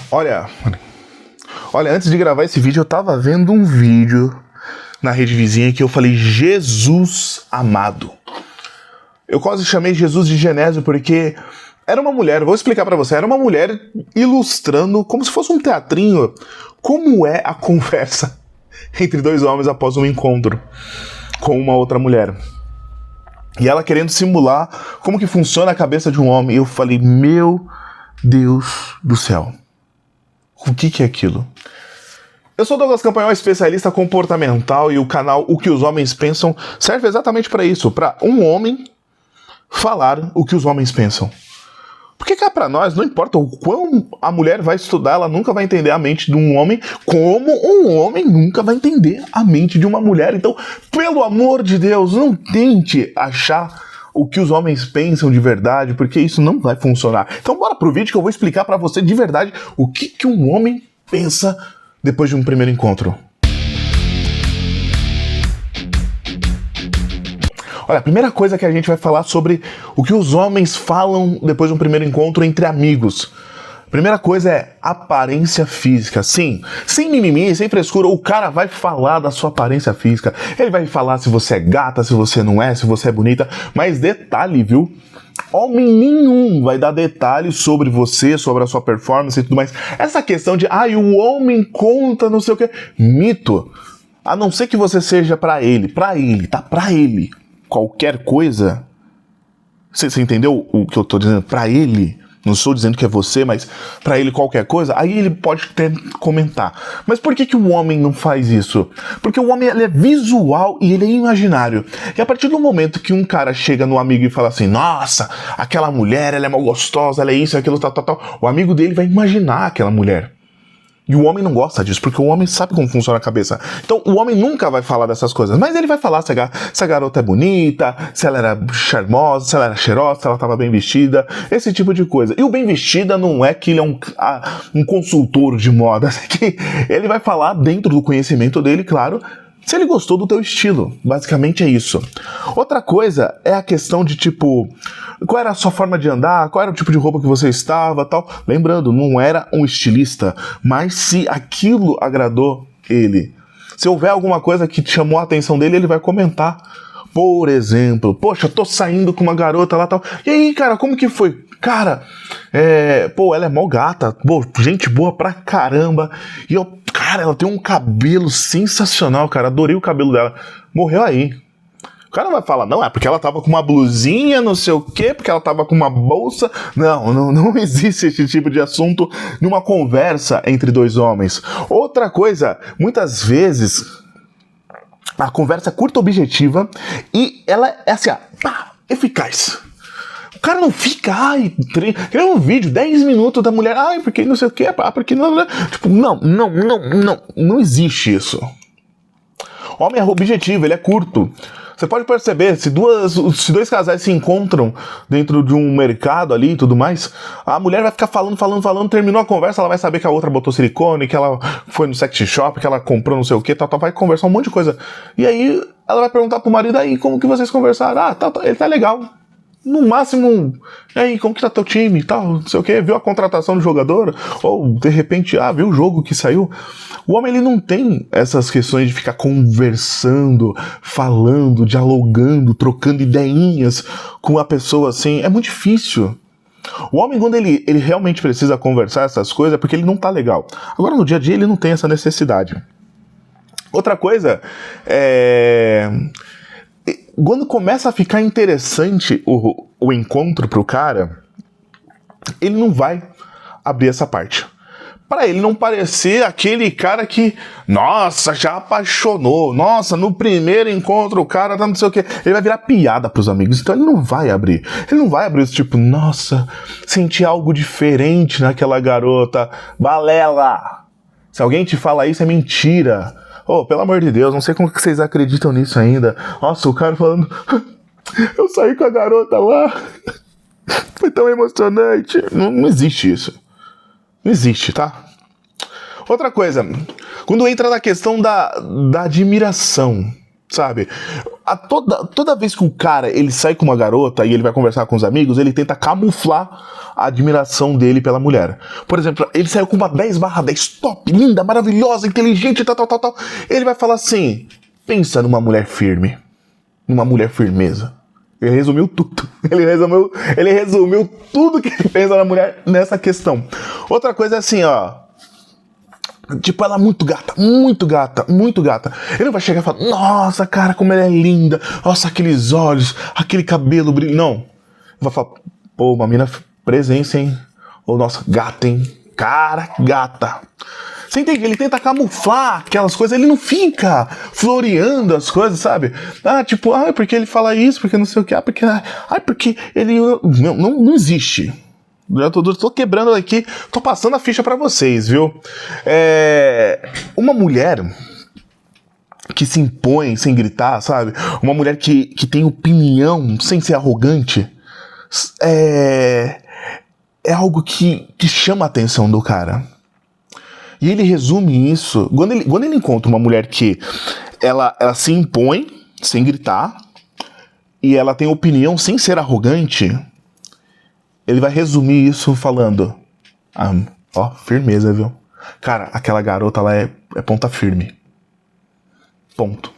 Olha, antes de gravar esse vídeo, eu tava vendo um vídeo na rede vizinha que eu falei, Jesus amado. Eu quase chamei Jesus de Genésio porque era uma mulher, vou explicar pra você, era uma mulher ilustrando, como se fosse um teatrinho, como é a conversa entre dois homens após um encontro com uma outra mulher. E ela querendo simular como que funciona a cabeça de um homem. E eu falei, meu Deus do céu. O que é aquilo? Eu sou Douglas Campanhol, especialista comportamental, e o canal O Que Os Homens Pensam serve exatamente para isso, para um homem falar o que os homens pensam. Porque cá pra nós, não importa o quão a mulher vai estudar, ela nunca vai entender a mente de um homem, como um homem nunca vai entender a mente de uma mulher. Então, pelo amor de Deus, não tente achar o que os homens pensam de verdade, porque isso não vai funcionar. Então bora pro vídeo que eu vou explicar pra você de verdade o que um homem pensa depois de um primeiro encontro. Olha, a primeira coisa que a gente vai falar sobre o que os homens falam depois de um primeiro encontro entre amigos. Primeira coisa é aparência física. Sim, sem mimimi, sem frescura, o cara vai falar da sua aparência física. Ele vai falar se você é gata, se você não é, se você é bonita. Mas detalhe, viu? Homem nenhum vai dar detalhes sobre você, sobre a sua performance e tudo mais. Essa questão de, o homem conta não sei o que. Mito. A não ser que você seja pra ele, tá? Pra ele. Qualquer coisa. Você entendeu o que eu tô dizendo? Pra ele. Não estou dizendo que é você, mas pra ele qualquer coisa, aí ele pode até comentar. Mas por que o homem não faz isso? Porque o homem ele é visual e ele é imaginário. E a partir do momento que um cara chega no amigo e fala assim, nossa, aquela mulher, ela é mal gostosa, ela é isso, aquilo, tal, o amigo dele vai imaginar aquela mulher. E o homem não gosta disso, porque o homem sabe como funciona a cabeça. Então, o homem nunca vai falar dessas coisas. Mas ele vai falar se a garota é bonita, se ela era charmosa, se ela era cheirosa, se ela estava bem vestida, esse tipo de coisa. E o bem vestida não é que ele é um consultor de moda. Que ele vai falar dentro do conhecimento dele, claro, se ele gostou do teu estilo. Basicamente é isso. Outra coisa é a questão de tipo, qual era a sua forma de andar, qual era o tipo de roupa que você estava, tal. Lembrando, não era um estilista, mas se aquilo agradou ele. Se houver alguma coisa que chamou a atenção dele, ele vai comentar. Por exemplo, poxa, tô saindo com uma garota lá, tal. E aí, cara, como que foi? Cara, ela é mó gata, gente boa pra caramba. E cara, ela tem um cabelo sensacional, cara, adorei o cabelo dela. Morreu aí. O cara vai falar, não, é porque ela tava com uma blusinha, não sei o quê, porque ela tava com uma bolsa. Não existe esse tipo de assunto numa conversa entre dois homens. Outra coisa, muitas vezes a conversa é curta, objetiva, e ela é assim, eficaz. O cara não fica, cria um vídeo, 10 minutos da mulher, porque não sei o que, porque não. Tipo, não existe isso. Homem é objetivo, ele é curto. Você pode perceber, se dois casais se encontram dentro de um mercado ali e tudo mais, a mulher vai ficar falando, terminou a conversa, ela vai saber que a outra botou silicone, que ela foi no sex shop, que ela comprou não sei o que, tal, vai conversar um monte de coisa. E aí ela vai perguntar pro marido, aí, como que vocês conversaram? Ele tá legal. No máximo, e aí, como que tá teu time e tal, não sei o que, viu a contratação do jogador? Ou, de repente, viu o jogo que saiu? O homem, ele não tem essas questões de ficar conversando, falando, dialogando, trocando ideinhas com a pessoa assim, é muito difícil. O homem, quando ele realmente precisa conversar essas coisas, é porque ele não tá legal. Agora, no dia a dia, ele não tem essa necessidade. Outra coisa quando começa a ficar interessante o encontro pro cara, ele não vai abrir essa parte. Pra ele não parecer aquele cara que, nossa, já apaixonou. Nossa, no primeiro encontro o cara tá não sei o quê. Ele vai virar piada pros amigos, então ele não vai abrir. Ele não vai abrir esse tipo, nossa, senti algo diferente naquela garota. Balela! Se alguém te fala isso, é mentira. Pelo amor de Deus, não sei como que vocês acreditam nisso ainda. Nossa, o cara falando, eu saí com a garota lá, foi tão emocionante. Não existe isso. Não existe, tá? Outra coisa, quando entra na questão da admiração. sabe? Toda vez que o cara ele sai com uma garota e ele vai conversar com os amigos, ele tenta camuflar a admiração dele pela mulher. Por exemplo, ele saiu com uma 10/10 top, linda, maravilhosa, inteligente, tal. Ele vai falar assim, pensa numa mulher firme, numa mulher firmeza. Ele resumiu tudo. Ele resumiu tudo que ele pensa na mulher nessa questão. Outra coisa é assim, ó. Tipo, ela é muito gata. Ele não vai chegar e falar, nossa, cara, como ela é linda. Nossa, aqueles olhos, aquele cabelo brilho. Não. Ele vai falar, pô, uma mina presença, hein? Ou, nossa, gata, hein? Cara, gata. Você entende? Ele tenta camuflar aquelas coisas, ele não fica floreando as coisas, sabe? Tipo, porque ele fala isso, porque não sei o que, porque ele... Não existe. Já tô quebrando aqui, tô passando a ficha pra vocês, viu? Uma mulher que se impõe sem gritar, sabe? Uma mulher que tem opinião sem ser arrogante, é algo que chama a atenção do cara. E ele resume isso, quando ele encontra uma mulher que ela se impõe sem gritar e ela tem opinião sem ser arrogante, ele vai resumir isso falando, firmeza, viu? Cara, aquela garota lá é ponta firme. Ponto.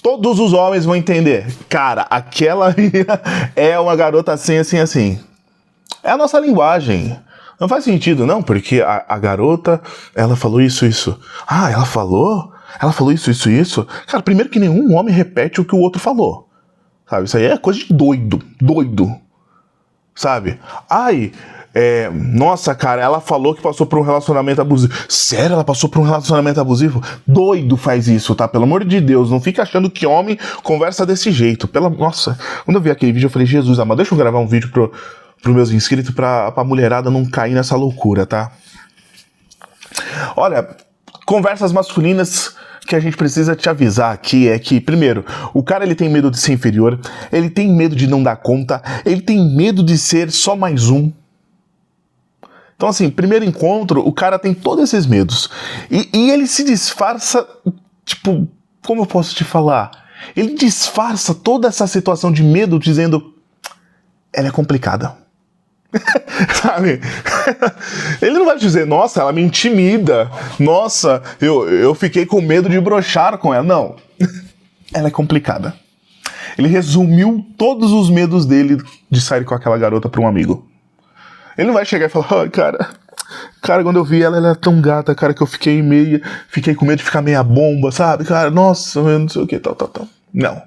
Todos os homens vão entender. Cara, aquela é uma garota assim. É a nossa linguagem. Não faz sentido, não, porque a garota, ela falou isso. Ela falou isso. Cara, primeiro que nenhum homem repete o que o outro falou. Sabe, isso aí é coisa de doido. Sabe? Nossa, cara, ela falou que passou por um relacionamento abusivo. Sério, ela passou por um relacionamento abusivo? Doido faz isso, tá? Pelo amor de Deus, não fica achando que homem conversa desse jeito. Nossa, quando eu vi aquele vídeo, eu falei, Jesus amado, deixa eu gravar um vídeo pros meus inscritos pra mulherada não cair nessa loucura, tá? Olha, conversas masculinas que a gente precisa te avisar aqui é que, primeiro, o cara ele tem medo de ser inferior, ele tem medo de não dar conta, ele tem medo de ser só mais um. Então, assim, primeiro encontro, o cara tem todos esses medos. E ele se disfarça, tipo, como eu posso te falar? Ele disfarça toda essa situação de medo dizendo, ela é complicada. Sabe? Ele não vai dizer, nossa, ela me intimida, nossa, eu fiquei com medo de broxar com ela. Não, ela é complicada. Ele resumiu todos os medos dele de sair com aquela garota para um amigo. Ele não vai chegar e falar, cara, quando eu vi ela era tão gata, cara, que eu fiquei com medo de ficar meia bomba, sabe? Cara, nossa, eu não sei o que, tal. Não.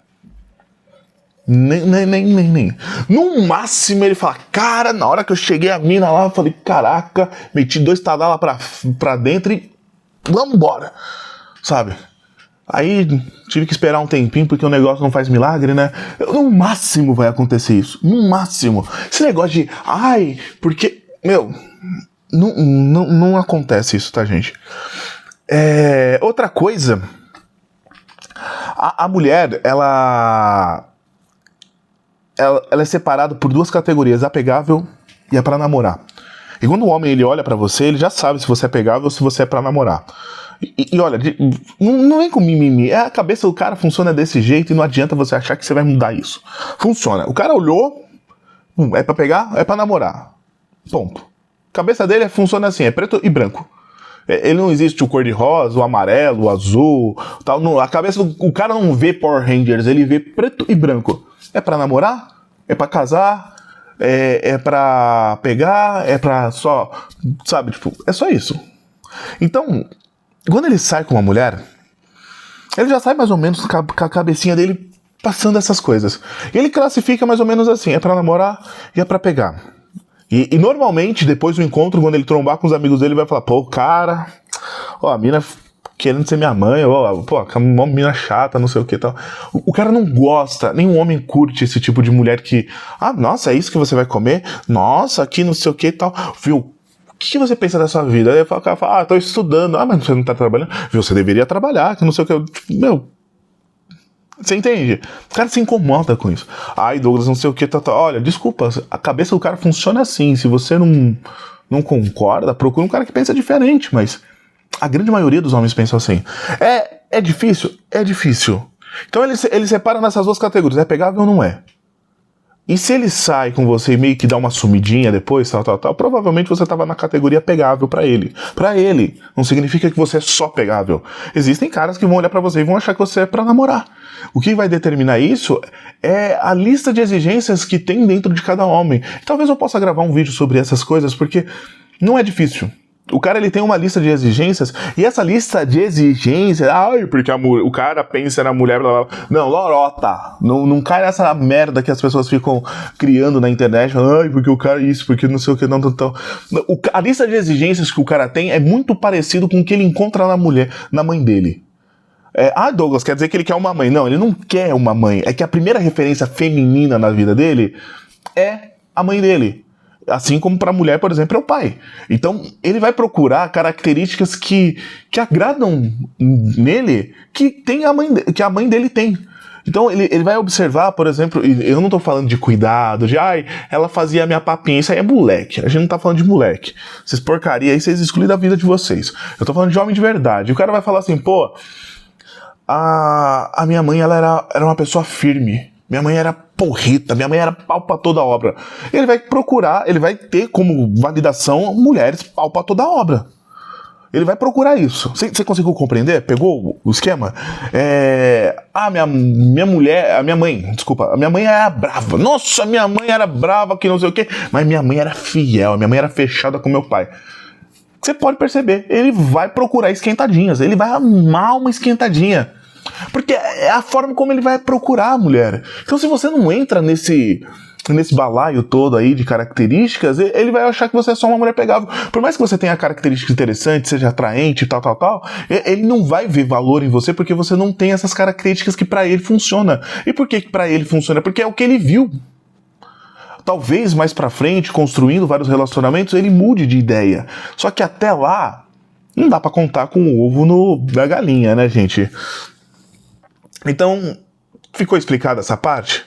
Nem. No máximo ele fala, cara, na hora que eu cheguei a mina lá, eu falei, caraca, meti 2 tadalas pra dentro e vambora, sabe? Aí tive que esperar um tempinho porque o negócio não faz milagre, né? No máximo vai acontecer isso, no máximo. Esse negócio de, porque, não acontece isso, tá, gente? Outra coisa, a mulher, ela é separada por 2 categorias, apegável e é pra namorar. E quando o homem ele olha pra você, ele já sabe se você é apegável ou se você é pra namorar. E olha, não vem com mimimi, a cabeça do cara funciona desse jeito e não adianta você achar que você vai mudar isso. Funciona. O cara olhou, é pra pegar, é pra namorar. Ponto. A cabeça dele funciona assim, é preto e branco. Ele não existe o cor-de-rosa, o amarelo, o azul, tal. A cabeça do cara não vê Power Rangers, ele vê preto e branco. É pra namorar? É pra casar? É pra pegar? É pra só... Sabe, tipo, é só isso. Então, quando ele sai com uma mulher, ele já sai mais ou menos com a cabecinha dele passando essas coisas. E ele classifica mais ou menos assim, é pra namorar e é pra pegar. E normalmente, depois do encontro, quando ele trombar com os amigos dele, ele vai falar, pô, cara, a mina querendo ser minha mãe, uma mina chata, não sei o que e tal. O cara não gosta, nenhum homem curte esse tipo de mulher que, nossa, é isso que você vai comer? Nossa, aqui não sei o que e tal. Viu? O que você pensa da sua vida? Aí o cara fala, tô estudando. Mas você não tá trabalhando? Viu? Você deveria trabalhar, que não sei o que. Você entende? O cara se incomoda com isso. Douglas, não sei o que, tal. Olha, desculpa, a cabeça do cara funciona assim. Se você não concorda, procura um cara que pensa diferente, mas a grande maioria dos homens pensam assim. É difícil? É difícil. Então ele separa nessas duas categorias, é pegável ou não é? E se ele sai com você e meio que dá uma sumidinha depois, tal, provavelmente você tava na categoria pegável pra ele. Pra ele, não significa que você é só pegável. Existem caras que vão olhar pra você e vão achar que você é pra namorar. O que vai determinar isso é a lista de exigências que tem dentro de cada homem. Talvez eu possa gravar um vídeo sobre essas coisas, porque não é difícil. O cara, ele tem uma lista de exigências, e essa lista de exigências, porque o cara pensa na mulher, blá, blá. Não, lorota. Não cai nessa merda que as pessoas ficam criando na internet, porque o cara isso, porque não sei o que, não. A lista de exigências que o cara tem é muito parecido com o que ele encontra na mulher, na mãe dele. Douglas, quer dizer que ele quer uma mãe. Não, ele não quer uma mãe. É que a primeira referência feminina na vida dele é a mãe dele. Assim como para a mulher, por exemplo, é o pai. Então, ele vai procurar características que agradam nele, que a mãe dele tem. Então, ele vai observar, por exemplo, eu não tô falando de cuidado, de ela fazia a minha papinha, isso aí é moleque. A gente não tá falando de moleque. Vocês porcaria aí, vocês excluem da vida de vocês. Eu tô falando de homem de verdade. O cara vai falar assim, pô, a minha mãe, ela era uma pessoa firme. Minha mãe era porreta, minha mãe era pau pra toda obra. Ele vai procurar, ele vai ter como validação mulheres pau pra toda obra. Ele vai procurar isso. Você conseguiu compreender? Pegou o esquema? A minha mãe era brava. Nossa, minha mãe era brava, que não sei o quê. Mas minha mãe era fiel, minha mãe era fechada com meu pai. Você pode perceber, ele vai procurar esquentadinhas, ele vai amar uma esquentadinha. Porque é a forma como ele vai procurar a mulher. Então, se você não entra nesse balaio todo aí de características, ele vai achar que você é só uma mulher pegável. Por mais que você tenha características interessantes, seja atraente, tal, ele não vai ver valor em você porque você não tem essas características que pra ele funciona. E por que pra ele funciona? Porque é o que ele viu. Talvez mais pra frente, construindo vários relacionamentos, ele mude de ideia. Só que até lá, não dá pra contar com o ovo da galinha, né, gente? Então, ficou explicada essa parte?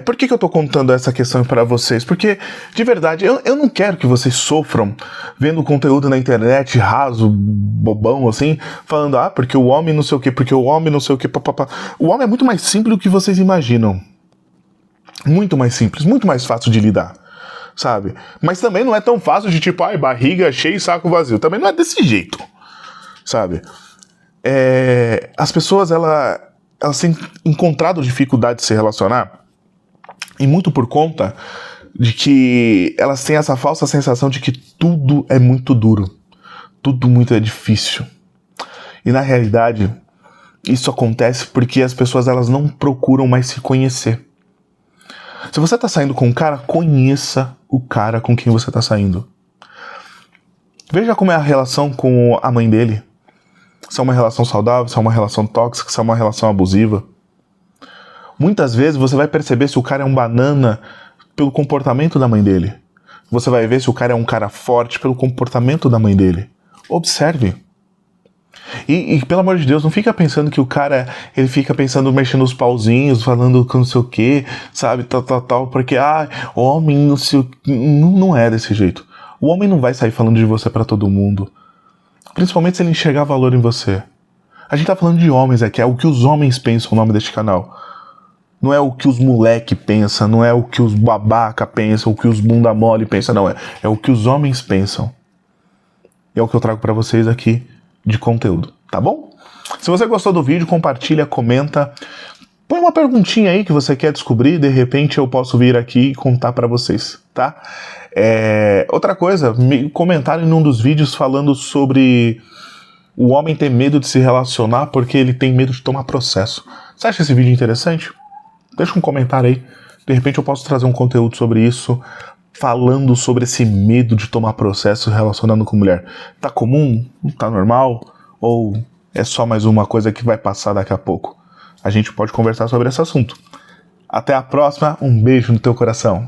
Por que eu tô contando essa questão para vocês? Porque, de verdade, eu não quero que vocês sofram vendo conteúdo na internet raso, bobão, assim, falando, porque o homem não sei o que, porque o homem não sei o que, papapá. O homem é muito mais simples do que vocês imaginam. Muito mais simples, muito mais fácil de lidar, sabe? Mas também não é tão fácil de tipo, barriga cheia e saco vazio. Também não é desse jeito, sabe? As pessoas, elas têm encontrado dificuldade de se relacionar, e muito por conta de que elas têm essa falsa sensação de que tudo é muito duro, tudo muito é difícil. E na realidade, isso acontece porque as pessoas, elas não procuram mais se conhecer. Se você tá saindo com um cara, conheça o cara com quem você tá saindo. Veja como é a relação com a mãe dele. Se é uma relação saudável, se é uma relação tóxica, se é uma relação abusiva. Muitas vezes você vai perceber se o cara é um banana pelo comportamento da mãe dele. Você vai ver se o cara é um cara forte pelo comportamento da mãe dele. Observe. E pelo amor de Deus, não fica pensando que o cara, ele fica pensando, mexendo os pauzinhos, falando com não sei o que, sabe, tal, porque, homem, não sei o que. Não é desse jeito. O homem não vai sair falando de você pra todo mundo. Principalmente se ele enxergar valor em você. A gente tá falando de homens aqui, é o que os homens pensam, o nome deste canal. Não é o que os moleque pensam, não é o que os babaca pensam, o que os bunda mole pensam, não. É o que os homens pensam. E é o que eu trago pra vocês aqui de conteúdo, tá bom? Se você gostou do vídeo, compartilha, comenta. Põe uma perguntinha aí que você quer descobrir, de repente eu posso vir aqui e contar pra vocês, tá? Outra coisa, comentaram em um dos vídeos falando sobre o homem ter medo de se relacionar porque ele tem medo de tomar processo. Você acha esse vídeo interessante? Deixa um comentário aí, de repente eu posso trazer um conteúdo sobre isso, falando sobre esse medo de tomar processo relacionando com mulher. Tá comum? Tá normal? Ou é só mais uma coisa que vai passar daqui a pouco? A gente pode conversar sobre esse assunto. Até a próxima, um beijo no teu coração.